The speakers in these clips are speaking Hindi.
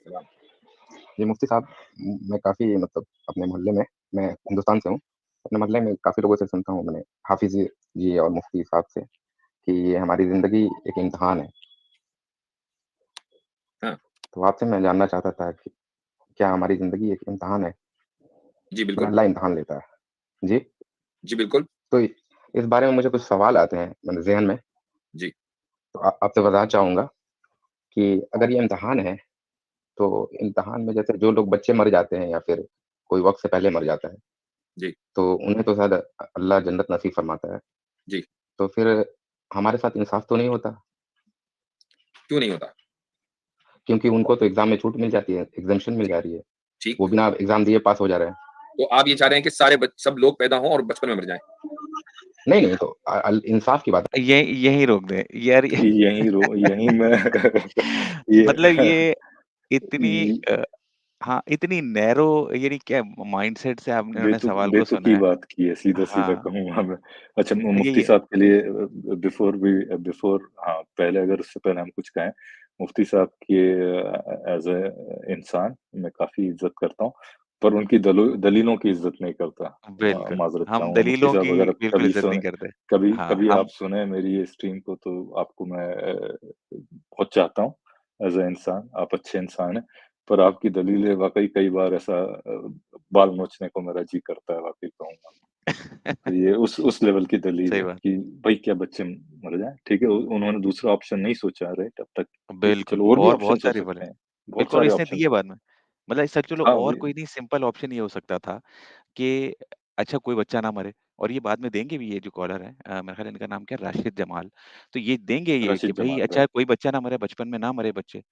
सलाम। जी, मुफ्ती साहब, मैं काफ़ी मतलब अपने मोहल्ले में, मैं हिंदुस्तान से हूँ। अपने मोहल्ले में काफ़ी लोगों से सुनता हूँ मैंने, हाफ़िज़ जी और मुफ्ती साहब से, कि ये हमारी ज़िंदगी एक इम्तिहान है। हाँ, तो आपसे मैं जानना चाहता था कि क्या हमारी ज़िंदगी एक इम्तिहान है? जी या बिल्कुल। अल्लाह इम्तिहान लेता है? जी, जी बिल्कुल। तो इस बारे में मुझे कुछ सवाल आते हैं मतलब ज़हन में, जी, तो आपसे बताना चाहूँगा कि अगर ये इम्तिहान है, तो इम्तिहान में जैसे जो लोग बच्चे मर जाते हैं या फिर कोई वक़्त से पहले मर जाता है, जी, तो उन्हें तो शायद अल्लाह जन्नत नसीब फ़रमाता है। जी। तो फिर हमारे साथ इंसाफ़ तो नहीं होता? क्यों नहीं होता? क्योंकि उनको तो एग्ज़ाम में छूट मिल जाती है, एग्ज़म्पशन मिल जा रही है। वो ठीक। बिना एग्ज़ाम दिए पास हो जा रहे हैं। तो आप ये चाह रहे हैं कि सारे बच सब लोग पैदा हों और बचपन में मर जाएँ? नहीं, नहीं तो इंसाफ़ की बात यहीं रोक दें यार ये यहीं मैं ये मतलब ये इतनी ये हाँ, इतनी नैरो यानी क्या माइंडसेट से आपने उन्होंने सवाल को सुना बेतुकी है। बात की है, सीधा-सीधा हाँ, कहूँगा मैं। अच्छा, मुफ्ती ये साहब के लिए बिफ़ोर हाँ, पहले अगर उससे पहले हम कुछ कहें, मुफ्ती साहब की एज़ इंसान मैं काफ़ी इज़्ज़त करता हूँ, पर उनकी दलीलों की इज़्ज़त नहीं करता। बिल्कुल, माज़रत हम चाहूँगा मुफ्ती दलीलों साहब की अगर बिल्कुल कभी इज़्ज़त नहीं सुने करते। कभी हाँ, कभी आप हम सुने मेरी ये स्ट्रीम को तो आपको मैं बहुत चाहता हूँ एज़ अ इंसान, आप अच्छे इंसान हैं। पर आपकी दलीलें वाक़ई कई बार ऐसा बाल नोचने को मेरा जी करता है, वाक़ई कहूँगा। तो ये उस लेवल की दलील सही है बात। कि भई क्या बच्चे मर जाएँ? ठीक है, उन्होंने दूसरा ऑप्शन नहीं सोचा राइट अब तक। ठीक है, बिल्कुल, चलो और भी और बहुत ऑप्शंस हो सारे बोले। सकते हैं। बहुत बिल्कुल और सारे इसने ऑप्शंस दिए हैं। बाद में। मतलब सच चलो हाँ, और वही कोई नहीं सिंपल ऑप्शन ये हो सकता था कि अच्छा कोई बच्चा ना मरे और ये बाद में देंगे भी ये जो कॉलर है मेरा ख़्याल है इनका नाम क्या है राशिद जमाल। तो ये देंगे ये कि रशीद भई जमाल अच्छा राइट। कोई बच्चा ना मरे, बचपन में ना मरे बच्चे।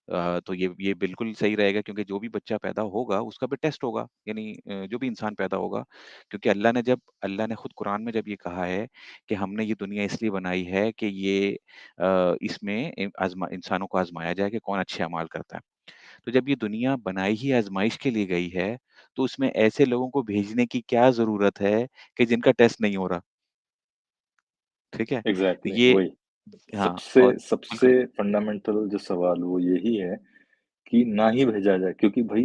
तो ये बिल्कुल सही रहेगा क्योंकि जो भी बच्चा पैदा होगा उसका भी टेस्ट होगा। यानी जो भी इंसान पैदा होगा क्योंकि अल्लाह ने खुद कुरान में जब ये कहा है कि हमने ये दुनिया इसलिए बनाई है कि ये इसमें इंसानों को आज़माया जाए कि कौन अच्छे अमाल करता है। तो जब ये दुनिया बनाई ही आज़माइश के लिए गई है, तो उसमें ऐसे लोगों को भेजने की क्या ज़रूरत है कि जिनका टेस्ट नहीं हो रहा, ठीक है? तो एग्ज़ैक्टली ये वही। हाँ, सबसे और सबसे बिल्कुल, फंडामेंटल जो सवाल वो यही है कि ना ही भेजा जाए क्योंकि भई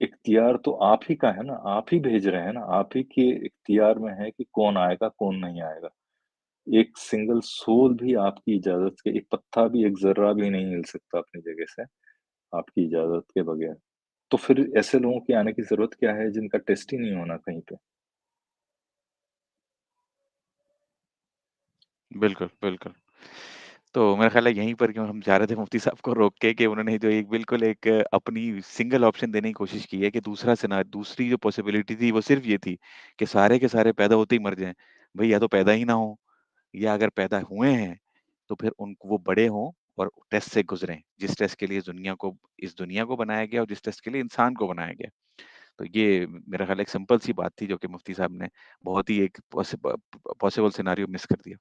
इख्तियार तो आप ही का है ना, आप ही भेज रहे हैं ना, आप ही के इख्तियार में है कि कौन आएगा, कौन नहीं आएगा। एक सिंगल सोल भी आपकी इजाज़त के एक पत्ता भी, एक ज़र्रा भी नहीं हिल सकता अपनी जगह से, आपकी इजाज़त के बगैर। तो फिर ऐसे लोगों के आने की ज़रूरत क्या है जिनका टेस्ट ही नहीं होना कहीं पे? बिल्कुल, बिल्कुल। तो मेरा ख़्याल है यहीं पर क्यों हम जा रहे थे मुफ्ती साहब को रोक के कि उन्होंने जो एक बिल्कुल एक अपनी सिंगल ऑप्शन देने की कोशिश की है कि दूसरी जो पॉसिबिलिटी थी वो सिर्फ़ ये थी कि सारे के सारे पैदा होते ही मर जाएँ। भई या तो पैदा ही ना हो या अगर पैदा हुए हैं, तो फिर उन वो बड़े हों और टेस्ट से गुज़रें। जिस टेस्ट के लिए इस दुनिया को बनाया गया और जिस टेस्ट के लिए इंसान को बनाया गया। तो ये मेरा ख़्याल है एक सिंपल सी बात थी जो कि मुफ्ती साहब ने बहुत ही एक पॉसिबल सिनेरियो मिस कर दिया।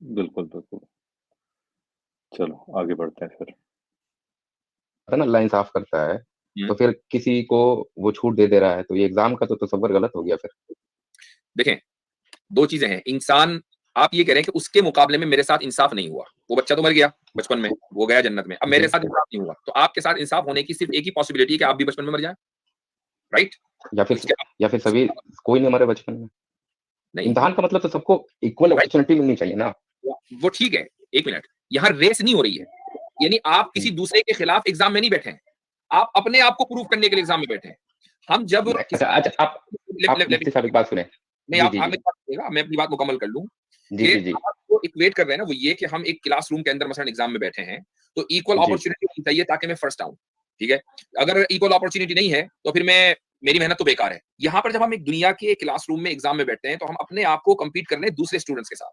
बिल्कुल, बिल्कुल। चलो आगे बढ़ते हैं फिर। है ना, अल्लाह इंसाफ़ करता है, हुँ। तो फिर किसी को वो छूट दे रहा है, तो ये एग्ज़ाम का तो तसव्वुर गलत हो गया फिर। देखें, 2 चीज़ें हैं। इंसान आप ये कह रहे हैं कि उसके मुकाबले में मेरे साथ इंसाफ नहीं हुआ। वो बच्चा तो मर गया बचपन में, वो गया जन्नत में। अब मेरे जी, साथ इंसाफ नहीं हुआ। तो आपके साथ इंसाफ होने की सिर्फ़ एक ही पॉसिबिलिटी है कि आप भी बचपन में मर जाएँ, राइट? या फिर इसके या फिर सभी कोई नहीं मरे बचपन में। नहीं, इम्तिहान का मतलब तो सबको इक्वल राइट? अपॉर्च्युनिटी मिलनी चाहिए ना। वो ठीक है, 1 मिनट। यहाँ रेस नहीं हो रही है। यानी आप हुँ, किसी दूसरे के खिलाफ एग्ज़ाम में नहीं बैठे हैं। आप अपने आप को प्रूव करने के लिए एग्ज़ाम में बैठे हैं। हम जब नहीं किसी अच्छा आप लेट आप लेट लेट मी मुफ्ती साहब एक बात सुनें। नहीं, जी, आप जी, आप जी। मेरी बात सुनिएगा, मैं अपनी बात मुकम्मल कर लूँ, जी, कि जी, जी। आप जो इक्वेट कर रहे हैं ना, वो ये कि हम एक क्लासरूम के अंदर मसलन एग्ज़ाम में बैठे हैं, तो इक्वल जी, अपॉर्च्युनिटी होनी चाहिए ताकि मैं फर्स्ट आऊँ, ठीक है? अगर इक्वल अपॉर्च्युनिटी नहीं है, तो फिर मेरी मेहनत तो बेकार है। यहाँ पर जब हम एक दुनिया के क्लासरूम में एग्ज़ाम में बैठते हैं, तो हम अपने आप को कम्पीट कर रहे हैं दूसरे स्टूडेंट्स के साथ,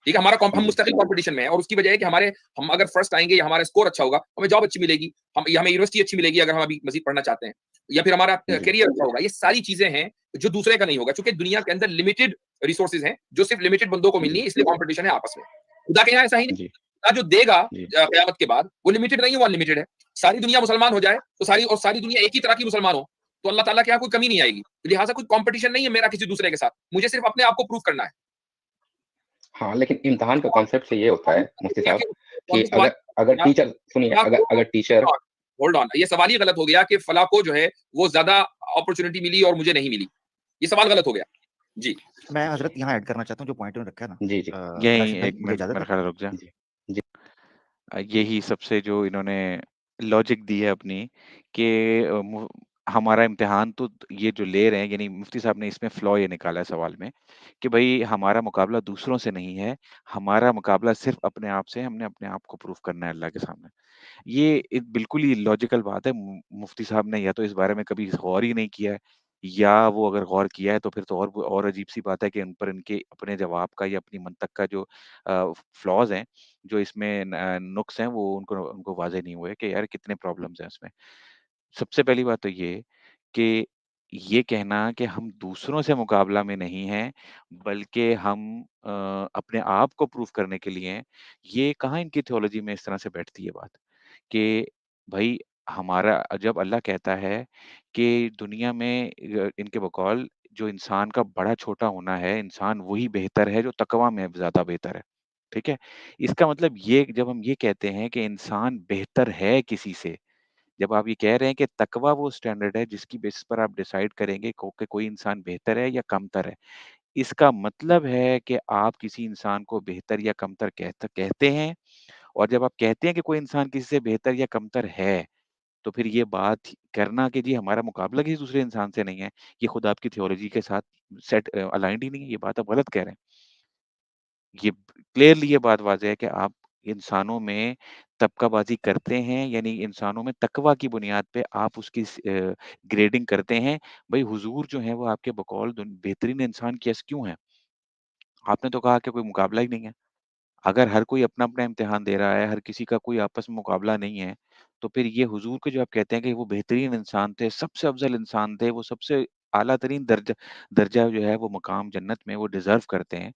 ठीक है? हम जी, मुस्तकिल कॉम्पिटिशन में हैं और उसकी वजह है कि हम अगर फर्स्ट आएँगे या हमारा स्कोर अच्छा होगा, हमें जॉब अच्छी मिलेगी, हमें यूनिवर्सिटी अच्छी मिलेगी अगर हम अभी मज़ीद पढ़ना चाहते हैं, या फिर हमारा जी, करियर अच्छा होगा। ये सारी चीज़ें हैं, जो दूसरे का नहीं होगा, चूँकि दुनिया के अंदर लिमिटेड रिसोर्सेज़ हैं, जो सिर्फ़ लिमिटेड बंदों को मिलनी जी, है, इसलिए कॉम्पिटिशन है आपस में। खुदा के यहाँ ऐसा ही नहीं, जी, खुदा जो देगा जी। क़यामत के बाद, वो लिमिटेड नहीं है, वो अनलिमिटेड है। सारी दुनिया मुसलमान हो जाए, तो सारी दुनिया एक ही तरह की मुसलमान हो, तो अल्लाह ताला के यहाँ कोई कमी नहीं आएगी। लिहाज़ा कोई कॉम्पिटिशन नहीं है मेरा किसी दूसरे के साथ, मुझे सिर्फ़ अपने आप को प्रूव करना है। हाँ, लेकिन इम्तिहान का कॉन्सेप्ट से ये होता है मुफ्ती दुनिया साहब के कि कौन से सवाल अगर अगर टीचर सुनिए, या अगर तो अगर टीचर होल्ड ऑन, ये सवाल ही गलत हो गया कि फला को जो है वो ज़्यादा अपॉर्च्युनिटी मिली और मुझे नहीं मिली। ये सवाल गलत हो गया। जी। मैं हज़रत यहाँ ऐड करना चाहता हूँ जो पॉइंट उन्होंने रखा है ना। जी, जी। यहीं राशिद भाई एक मुझे मिनट इजाज़त मेरा है? ख्याल रुक जा। जी, जी। यही सबसे जो इन्होंने लॉजिक दी है अपनी कि हमारा इम्तिहान तो ये जो ले रहे हैं, यानी मुफ्ती साहब ने इसमें फ्लॉ ये निकाला है सवाल में कि भाई हमारा मुकाबला दूसरों से नहीं है, हमारा मुकाबला सिर्फ अपने आप से है, हमने अपने आप को प्रूव करना है अल्लाह के सामने। ये एक बिल्कुल ही लॉजिकल बात है। मुफ्ती साहब ने या तो इस बारे में कभी गौर ही नहीं किया है, या वो अगर गौर किया है तो फिर तो और अजीब-सी बात है कि उन पर इनके अपने जवाब का या अपनी मंतक का जो फ्लॉज़ हैं, जो इसमें नुक्स हैं, वो उनको उनको वाज़ेह नहीं हुए कि यार कितने प्रॉब्लम्स हैं इसमें। सबसे पहली बात तो ये कि ये कहना कि हम दूसरों से मुकाबला में नहीं हैं, बल्कि हम अपने आप को प्रूव करने के लिए हैं, ये कहाँ इनकी थियोलॉजी में इस तरह से बैठती है बात? कि भई हमारा जब अल्लाह कहता है कि दुनिया में इनके बकौल जो इंसान का बड़ा-छोटा होना है, इंसान वही बेहतर है जो तकवा में ज़्यादा बेहतर है। ठीक है? इसका मतलब ये जब हम ये कहते हैं कि इंसान बेहतर है किसी से, जब आप ये कह रहे हैं कि तकवा वो स्टैंडर्ड है जिसकी बेसिस पर आप डिसाइड करेंगे कि कोई इंसान बेहतर है या कमतर है। इसका मतलब है कि आप किसी इंसान को बेहतर या कमतर कहते हैं, और जब आप कहते हैं कि कोई इंसान किसी से बेहतर या कमतर है, तो फिर ये बात करना कि जी हमारा मुकाबला किसी दूसरे इंसान से नहीं है, ये खुद आपकी थियोलॉजी के साथ अलाइन्ड ही नहीं है, ये बात आप गलत कह रहे हैं। ये क्लियरली ये बात वाज़ह है कि आप इंसानों में तबकाबाज़ी करते हैं, यानी इंसानों में तकवा की बुनियाद पे आप उसकी ग्रेडिंग करते हैं। भई हुज़ूर जो हैं वो आपके बकौल बेहतरीन इंसान कैसे क्यों हैं? आपने तो कहा कि कोई मुकाबला ही नहीं है। अगर हर कोई अपना-अपना इम्तिहान दे रहा है, हर किसी का कोई आपस में मुकाबला नहीं है, तो फिर ये हुज़ूर के जो आप कहते हैं कि वो बेहतरीन इंसान थे, सबसे अफ़ज़ल इंसान थे, वो सबसे आला तरीन दर्जा दर्जा जो है वो मकाम जन्नत में वो डिज़र्व करते हैं।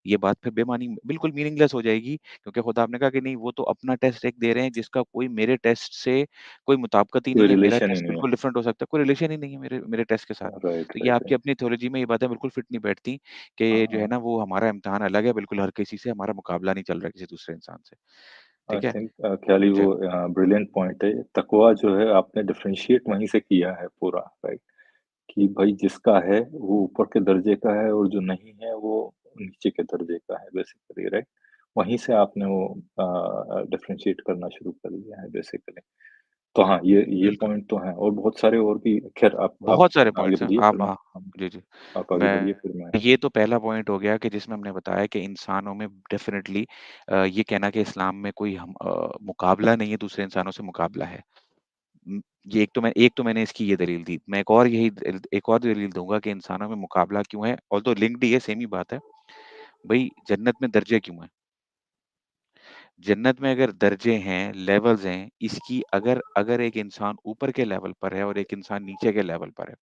ये बात फिर बेमानी बिल्कुल मीनिंगलेस हो जाएगी, क्योंकि खुद आपने कहा कि नहीं वो तो अपना टेस्ट एक दे रहे हैं जिसका कोई मेरे टेस्ट से कोई मुताबिकत ही कोई नहीं है, मेरा रिलेशन ही टेस्ट नहीं है। बिल्कुल डिफरेंट हो सकता है, कोई रिलेशन ही नहीं है मेरे मेरे टेस्ट के साथ। राइट, तो ये राइट, आपकी राइट। अपनी थ्योलॉजी में ये बातें बिल्कुल फिट नहीं बैठती कि जो है हाँ, ना वो हमारा इम्तिहान अलग है, बिल्कुल हर किसी से हमारा मुकाबला नहीं चल रहा है किसी दूसरे इंसान से। आई ठीक है? थिंक ख़्याली जी, वो ब्रिलियंट पॉइंट है। तकवा जो है आपने डिफरेंशिएट वहीं से किया है पूरा, राइट? कि भाई जिसका है वो ऊपर के दर्जे का है और जो नहीं है वो नीचे के दर्जे का है बेसिकली, राइट? वहीं से आपने वो डिफरेंशिएट करना शुरू कर दिया है बेसिकली। तो हाँ, ये बिल्कुल। पॉइंट तो हैं और बहुत सारे और भी। ख़ैर आप बहुत सारे आगे पॉइंट्स हैं। बढ़िए फिर आप मैं हाँ, जी, जी। आप आगे बढ़िए मैं फिर मैं ये तो पहला पॉइंट हो गया कि जिसमें हमने बताया कि इंसानों में डेफ़िनिटली ये कहना कि इस्लाम में कोई मुकाबला नहीं है, दूसरे इंसानों से मुकाबला है। ये एक तो मैंने इसकी ये दलील दी। मैं एक और दलील दूँगा कि इंसानों में मुकाबला क्यों है, ऑल्दो लिंक्ड ही है, सेम ही बात है। भई जन्नत में दर्जे क्यों हैं? जन्नत में अगर दर्जे हैं, लेवल्स हैं, इसकी अगर अगर एक इंसान ऊपर के लेवल पर है और एक इंसान नीचे के लेवल पर है,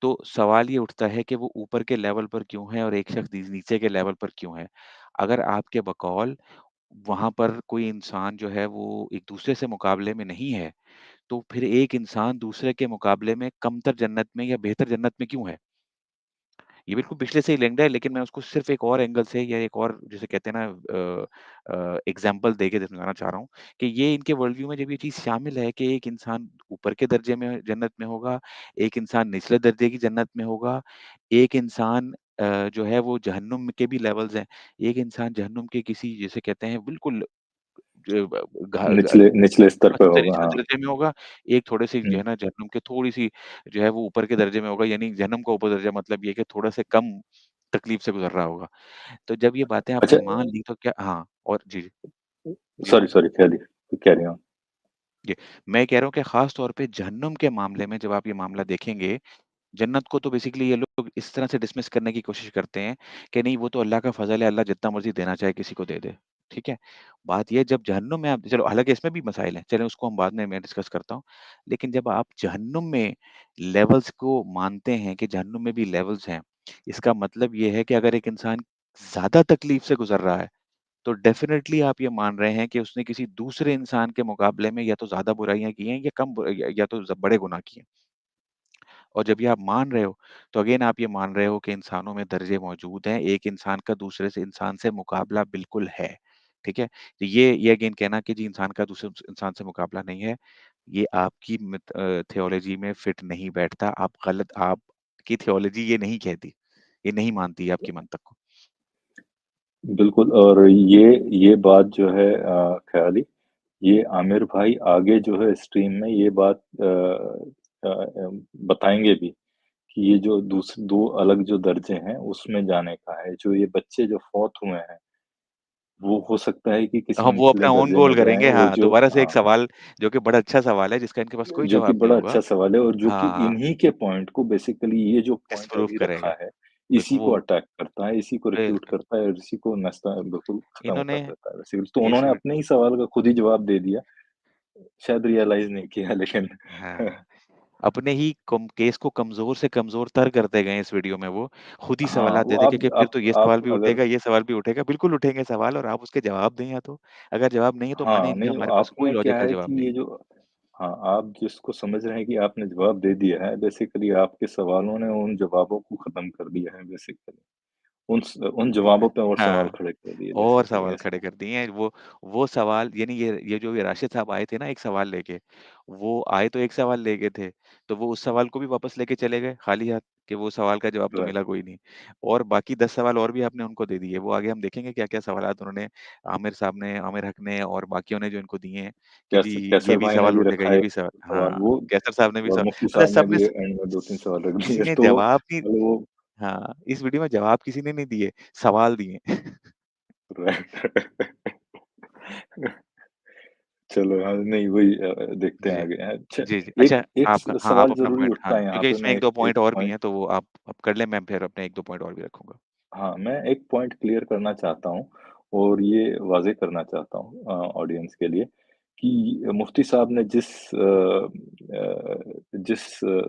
तो सवाल ये उठता है कि वो ऊपर के लेवल पर क्यों है और एक शख्स नीचे के लेवल पर क्यों है? अगर आपके बकौल वहाँ पर कोई इंसान जो है वो एक दूसरे से मुकाबले में नहीं है, तो फिर एक इंसान दूसरे के मुकाबले में कमतर जन्नत में या बेहतर जन्नत में क्यों है? ये बिल्कुल पिछले से ही लिंक्ड है, लेकिन मैं उसको सिर्फ़ एक और एंगल से या एक और जिसे कहते हैं ना एग्ज़ाम्पल देके समझाना चाह रहा हूँ कि ये इनके वर्ल्ड व्यू में जब ये चीज़ शामिल है कि एक इंसान ऊपर के दर्जे में जन्नत में होगा, एक इंसान निचले दर्जे की जन्नत में होगा, एक इंसान जो है वो जहन्नुम के भी लेवल्स हैं, एक इंसान जहन्नुम के किसी जिसे कहते हैं बिल्कुल जो ब घा घ निचले निचले स्तर पे सबसे होगा, निचले हाँ। दर्जे में होगा, एक थोड़े-से जो हुँ। है ना जहन्नुम के थोड़ी-सी जो है वो ऊपर के दर्जे में होगा, यानी जहन्नुम का ऊपर दर्जा मतलब ये है कि थोड़ा-सा कम तकलीफ से गुज़र रहा होगा। तो जब ये बातें आपने अच्छा मान ली तो क्या हाँ, और जी, जी। जी, सॉरी, सॉरी कैरी ऑन। जी। मैं कह रहा हूँ कि ख़ास तौर पे जहन्नुम के मामले में जब आप ये मामला देखेंगे, जन्नत को तो बेसिकली ये लोग इस तरह से डिसमिस करने की कोशिश करते हैं कि नहीं वो तो अल्लाह का फ़ज़ल है, अल्लाह जितना मर्ज़ी देना चाहे किसी को दे दे। ठीक है? बात ये है जब जहन्नुम में आप चलो हालाँकि इसमें भी मसाइल हैं, चलें उसको हम बाद में मैं डिस्कस करता हूँ। लेकिन जब आप जहन्नुम में लेवल्स को मानते हैं कि जहन्नुम में भी लेवल्स हैं, इसका मतलब ये है कि अगर एक इंसान ज़्यादा तकलीफ़ से गुज़र रहा है, तो डेफ़िनेटली आप ये मान रहे हैं कि उसने किसी दूसरे इंसान के मुकाबले में या तो ज़्यादा बुराइयाँ की हैं या कम या तो बड़े गुनाह किए हैं। और जब ये आप मान रहे हो, तो अगेन आप ये मान रहे हो कि इंसानों में दर्जे मौजूद हैं, एक इंसान का दूसरे से इंसान से मुकाबला बिल्कुल है, ठीक है? तो ये अगेन कहना कि जी इंसान का दूसरे इंसान से मुकाबला नहीं है, ये आपकी थियोलॉजी में फिट नहीं बैठता, आपकी थियोलॉजी ये नहीं कहती, ये नहीं मानती आपकी मंतक को। बिल्कुल। और ये बात जो है ख़याली, ये आमिर भाई आगे जो है स्ट्रीम में ये बात बताएँगे भी कि ये जो 2 अलग जो दर्जे हैं, उसमें जाने का है। जो ये बच्चे जो फ़ौत हुए हैं, वो हो सकता है कि किसी हाँ, वो निचले अपना ओन दर्जे गोल में जाएँ, करेंगे। और हाँ, जो दोबारा से एक हाँ, सवाल जो कि बड़ा अच्छा सवाल है, जिसका इनके पास कोई जो कि जवाब नहीं बड़ा होगा। अच्छा सवाल है, और जो कि हाँ, इन्हीं के पॉइंट को बेसिकली ये जो पॉइंट डिस्प्रूव अभी करेगा। रखा है, इसी वो को अटैक करता है, इसी को रिफ्यूट बिल्कुल, करता है, और इसी को बिल्कुल खत्म इन्होंने कर देता है बेसिकली। तो इस उन्होंने वीड अपने ही सवाल का खुद ही जवाब दे दिया। शायद रियलाइज़ नहीं किया, लेकिन हाँ, अपने ही केस को कमज़ोर से कमज़ोर तर करते गए इस वीडियो में वो। खुद ही हाँ, सवालात वो देते गए कि फिर तो ये आप सवाल भी अगर उठेगा, ये सवाल भी उठेगा। बिल्कुल उठेंगे सवाल और आप उसके जवाब दें या तो। अगर जवाब नहीं है तो माने हाँ, इनका नहीं, हमारे पास कोई आपने क्या लॉजिकल है जवाब कि नहीं ये है। जो हाँ, आप जिसको समझ रहे हैं कि आपने जवाब दे दिया है, बेसिकली आपके सवालों ने उन जवाबों को खत्म कर दिया है बेसिकली। उन जवाबों पे और सवाल हाँ। खड़े कर दिए और बेसिकली, सवाल खड़े ऐसा है। कर दिए हैं। वो सवाल यानी ये जो ये राशिद साहब आए थे ना एक सवाल लेके, वो आए तो एक सवाल लेके थे, तो वो उस सवाल को भी वापस लेके चले गए खाली हाथ कि वो सवाल का जवाब तो राइट। मिला कोई नहीं। और बाकी 10 सवाल और भी आपने उनको दे दिए। वो आगे हम देखेंगे क्या-क्या सवालात उन्होंने आमिर साहब ने, आमिर हक ने और बाकियों ने जो इनको दिए हैं कि जी ये कैसर भी भाई ने सवाल भी उठेगा, रखा ये है भी सवाल सवाल हाँ, वो, कैसर साहब ने भी और सवाल मुफ्ती मतलब साहब ने सबने भी स एंड में 2-3 सवाल रख किसी दिए, ने तो जवाब नहीं मतलब वो हाँ, इस वीडियो में जवाब किसी ने नहीं दिए, सवाल दिए। राइट। चलो, हाँ, नहीं वही देखते हैं जी। आगे। अच्छा, जी, जी। अच्छा एक एक आपका हाँ, आप सवाल अपना ज़रूरी पॉइंट उठता हाँ, है यहाँ क्योंकि पे, इसमें मैं 1-2 एक पॉइंट और भी पॉइंट हैं, तो वो आप कर लें, मैं फिर अपने 1-2 पॉइंट और भी रखूँगा। हाँ, मैं एक पॉइंट क्लियर करना चाहता हूँ, और ये वाज़ेह करना चाहता हूँ ऑडियंस के लिए, कि मुफ्ती साहब ने जिस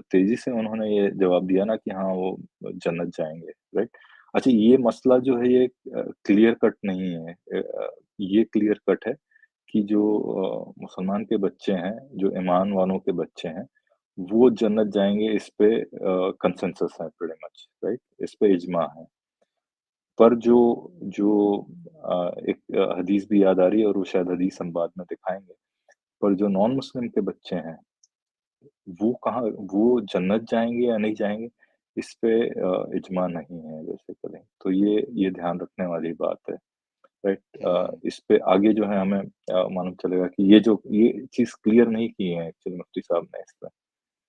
तेज़ी से उन्होंने ये जवाब दिया ना कि हाँ, वो जन्नत जाएँगे, राइट? अच्छा, ये मसला जो है ये क्लियर कट नहीं है। ये क्लियर कट है कि जो मुसलमान के बच्चे हैं, जो ईमान वालों के बच्चे हैं, वो जन्नत जाएँगे, इस पे कंसेंसस है प्रीटी मच, राइट? इस पे इजमा है। पर जो जो एक हदीस भी याद आ रही है, और वो शायद हदीस हम बाद में दिखाएँगे। पर जो नॉन मुस्लिम के बच्चे हैं, वो जन्नत जाएँगे या नहीं जाएँगे, इस पे इजमा नहीं है बेसिकली। तो ये ध्यान रखने वाली बात है, राइट? हुँ। इस पे आगे जो है हमें मालूम चलेगा कि ये चीज़ क्लियर नहीं की है एक्चुअली मुफ्ती साहब ने इस पे।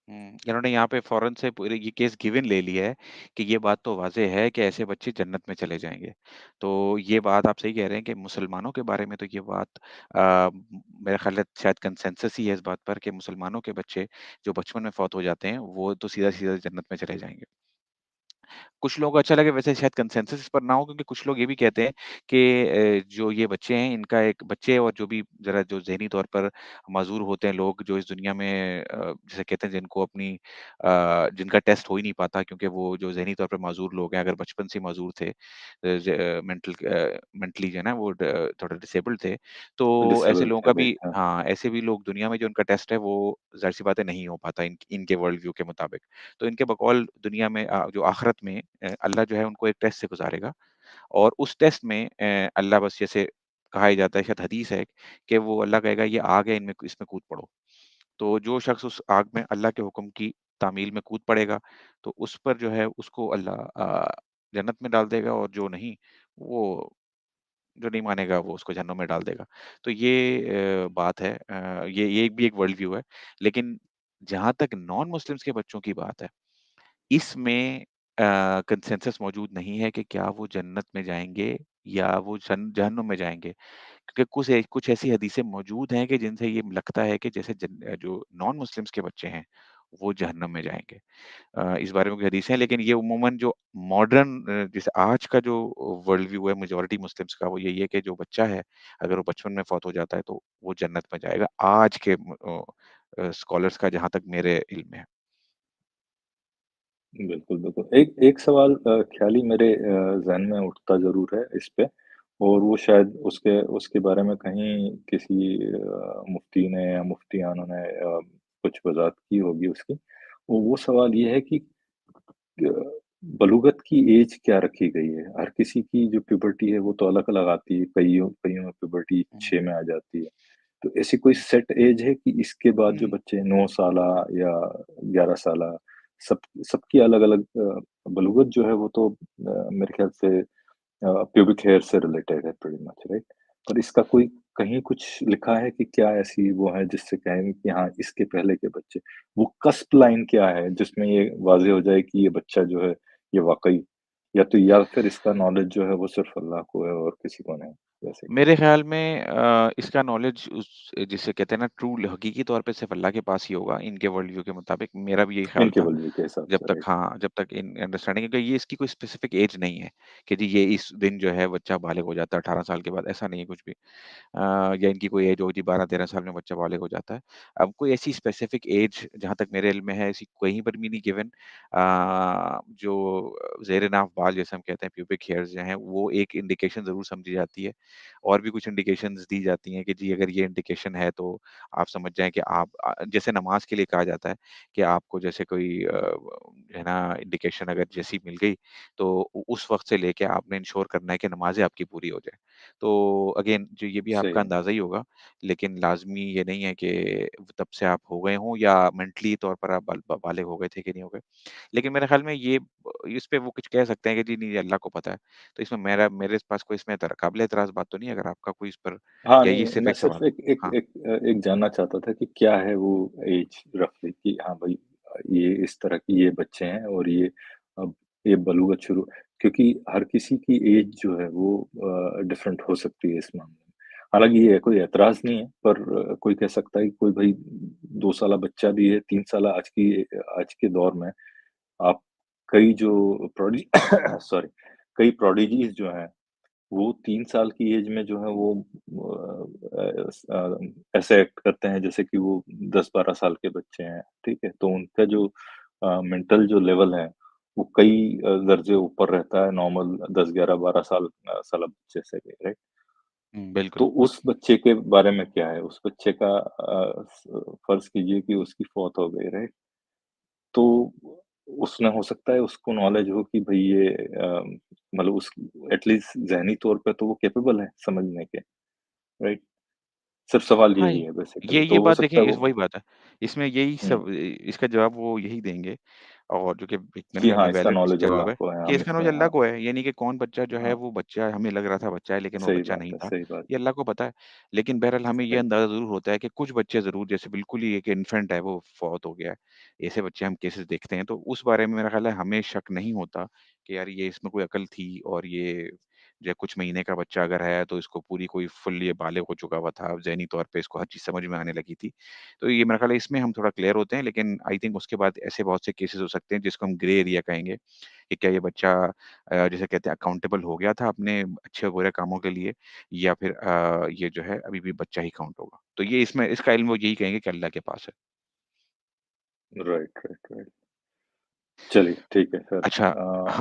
इन्होंने यहाँ पे फ़ौरन से पूरे ये केस गिवन ले लिया है कि ये बात तो वाज़ेह है कि ऐसे बच्चे जन्नत में चले जाएँगे। तो ये बात आप सही कह रहे हैं कि मुसलमानों के बारे में तो ये बात मेरा ख़्याल है शायद कंसेंसस ही है इस बात पर कि मुसलमानों के बच्चे जो बचपन में फ़ौत हो जाते हैं, वो तो सीधा-सीधा जन्नत में चले जाएँगे। कुछ लोगों को अच्छा लगे वैसे शायद कंसेंसस इस पर ना हो क्योंकि कुछ लोग ये भी कहते हैं कि जो ये बच्चे हैं इनका एक बच्चे और जो भी ज़रा जो ज़हनी तौर पर माज़ूर होते हैं लोग जो इस दुनिया में जिसे कहते हैं जिनको जिनका टेस्ट हो ही नहीं पाता क्योंकि वो जो ज़हनी तौर पर माज़ूर लोग हैं अगर बचपन से माज़ूर थे मेंटली जो है ना वो थोड़ा डिसेबल्ड थे, तो ऐसे डिसेबल्ड लोगों है, का भी राइट, हाँ। हाँ, ऐसे भी लोग दुनिया में जो उनका टेस्ट है वो ज़ाहिर-सी बात है नहीं हो पाता इनके वर्ल्ड व्यू के मुताबिक। तो इनके बकौल दुनिया में जो आखिरत में अल्लाह जो है उनको एक टेस्ट से गुज़ारेगा और उस टेस्ट में अल्लाह बस जैसे कहा ही जाता है शायद हदीस है कि वो अल्लाह कहेगा ये आग है इनमें इसमें कूद पड़ो। तो जो शख्स उस आग में अल्लाह के हुक्म की तामील में कूद पड़ेगा, तो उस पर जो है उसको अल्लाह जन्नत में डाल देगा और जो नहीं, वो जो नहीं मानेगा वो उसको जहन्नम में डाल देगा। तो ये बात है ये भी एक वर्ल्ड व्यू है। लेकिन जहाँ तक नॉन मुस्लिम्स के बच्चों की बात है इसमें कंसेंसस मौजूद नहीं है कि क्या वो जन्नत में जाएँगे या वो जहन्नुम में जाएँगे। क्योंकि कुछ ऐसी हदीसें मौजूद हैं कि जिनसे ये लगता है कि जैसे जो नॉन मुस्लिम्स के बच्चे हैं, वो जहन्नम में जाएँगे। इस बारे में कोई हदीसें हैं लेकिन ये उमूमन जो मॉडर्न जैसे आज का जो वर्ल्ड व्यू है मेजॉरिटी मुस्लिम्स का वो यही है कि जो बच्चा है, अगर वो बचपन में फ़ौत हो जाता है तो वो जन्नत में जाएगा। आज के स्कॉलर्स का जहाँ तक मेरे इल्म में है। बिल्कुल, बिल्कुल। एक एक सवाल ख़्याली मेरे ज़हन में उठता ज़रूर है इस पे, और वो शायद उसके उसके बारे में कहीं किसी मुफ़्ती ने या मुफ़्तियानों ने कुछ वज़ाहत की होगी उसकी। वो सवाल ये है कि बलूगत की ऐज क्या रखी गई है? हर किसी की जो प्यूबर्टी है वो तो अलग-अलग आती है, कइयों कइयों में प्यूबर्टी हुँ। 6 में आ जाती है। तो ऐसी कोई सेट एज है कि इसके बाद जो हुँ। बच्चे 9 साला या 11 साला सब सबकी अलग-अलग बलूगत जो है वो तो मेरे ख्याल से प्यूबिक हेयर से रिलेटेड है प्रीटी मच राइट? पर इसका कोई कहीं कुछ लिखा है कि क्या ऐसी वो है जिससे कहें कि हाँ, इसके पहले के बच्चे वो कस्प लाइन क्या है जिसमें ये वाज़ेह हो जाए कि ये बच्चा जो है ये वाक़ई या फिर इसका नॉलेज जो है वो सिर्फ़ अल्लाह को है और किसी को नहीं, वैसे मेरे ख़्याल में इसका नॉलेज उस जिसे कहते हैं ना ट्रू हकीकी तौर पे सिर्फ़ अल्लाह के पास ही होगा, इनके वर्ल्ड व्यू के मुताबिक। मेरा भी यही ख़्याल इनके था। वर्ल्ड व्यू के हिसाब जब से तक राइट। हाँ, जब तक इन अंडरस्टैंडिंग क्योंकि ये इसकी कोई स्पेसिफ़िक ऐज नहीं है, कि जी ये इस दिन जो है बच्चा बालिग हो जाता है 18 साल के बाद, ऐसा नहीं है कुछ भी। या इनकी कोई ऐज होगी 12-13 साल में बच्चा बालिग हो जाता है। अब कोई ऐसी स्पेसिफ़िक ऐज जहाँ तक मेरे इल्म में है ऐसी कहीं पर भी नहीं गिवन जो ज़ेर-ए-नाफ़ बाल जैसे हम कहते हैं प्यूबिक हेयर्स जो हैं वो एक इंडिकेशन ज़रूर समझी जाती है। और भी कुछ इंडिकेशंस दी जाती हैं कि जी अगर ये इंडिकेशन है तो आप समझ जाएँ कि आप जैसे नमाज़ के लिए कहा जाता है कि आपको जैसे कोई है ना इंडिकेशन अगर जैसी मिल गई तो उस वक़्त से लेके आपने इंश्योर करना है कि नमाज़ें आपकी पूरी हो जाएँ। तो अगेन जो ये भी सही आपका है। अंदाज़ा ही होगा, लेकिन लाज़मी ये नहीं है कि तब से आप हो गए हों या मेंटली तौर पर आप बालिग हो गए थे कि नहीं हो गए। लेकिन मेरे ख़्याल में ये इस पे वो कुछ कह सकते हैं कि जी नहीं ये अल्लाह को पता है। तो इसमें मेरे पास कोई इसमें काबिल एतराज़ बात तो नहीं है अगर आपका कोई इस पर हाँ, या ये नहीं, सिर्फ़ मैं एक सिर्फ़ सवाल है? हाँ। एक जानना चाहता था कि क्या है वो ऐज रफ़ली कि हाँ भाई ये इस तरह की ये बच्चे हैं और ये अब ये बलूग़त शुरू क्योंकि हर किसी की ऐज जो है वो डिफ़रेंट हो सकती है इस मामले में। हालाँकि ये कोई ऐतराज़ नहीं है पर कोई कह सकता है कि कोई भाई 2 साला बच्चा भी है, 3 साला आज के दौर में आप कई जो सॉरी कई प्रोडिजीज़ जो हैं वो 3 साल की एज में जो है वो ऐसे एक्ट करते हैं जैसे कि वो 10-12 साल के बच्चे हैं, ठीक है? तो उनका जो मेंटल जो लेवल है, वो कई दर्जे ऊपर रहता है नॉर्मल 10, 11, 12 साल बच्चे से भी, राइट? हुँ, तो बिल्कुल। उस बच्चे के बारे में क्या है? उस बच्चे का फ़र्ज़ कीजिए कि उसकी फौत हो गई, राइट? तो उसमें हो सकता है उसको नॉलेज हो कि भई ये मतलब उस एटलीस्ट ज़हनी तौर पे तो वो कैपेबल है समझने के, राइट? सिर्फ़ सवाल हाँ, यही है बेसिकली, ये तो हो बात सकता देखिए है इस वो वही बात है। इसमें यही हुँ, सब इसका जवाब वो यही देंगे और जो कि एक मैंने कि कहा हाँ, कि इसका वैलिड नॉलेज अल्लाह जवाब है को है, कि हम इसका इसमें नॉलेज अल्लाह हाँ, को है। ये नहीं कि कौन बच्चा जो है हाँ, वो बच्चा हमें लग रहा था बच्चा है लेकिन वो सही बच्चा बात नहीं है, था। सही बात ये है, अल्लाह को पता है। लेकिन बहरहाल हमें ये सही। अंदाज़ा ज़रूर होता है कि कुछ बच्चे ज़रूर जैसे बिल्कुल ही एक इन्फेंट है वो फ़ौत हो गया है। ऐसे बच्चे हम केसेज़ देखते हैं तो उस बारे में मेरा ख़्याल है हमें शक नहीं होता कि यार ये इसमें कोई अकल थी और ये जो है कुछ महीने का बच्चा अगर है तो इसको पूरी कोई फुल ये बालिग हो चुका हुआ था। ज़हनी तौर पे इसको हर चीज़ समझ में आने लगी थी। तो ये मेरा ख़्याल है इसमें हम थोड़ा क्लियर होते हैं, लेकिन आई थिंक उसके बाद ऐसे बहुत से केसेज़ हो सकते हैं जिसको हम ग्रे एरिया कहेंगे, कि क्या ये बच्चा जिसे कहते हैं अकाउंटेबल हो गया था अपने अच्छे-बुरे कामों के लिए या फिर ये जो है अभी भी बच्चा ही काउंट होगा। तो ये इसमें इसका इल्म वो यही कहेंगे कि अल्लाह के पास है। Right, right, right. चलिए ठीक है फिर अच्छा आप हाँ।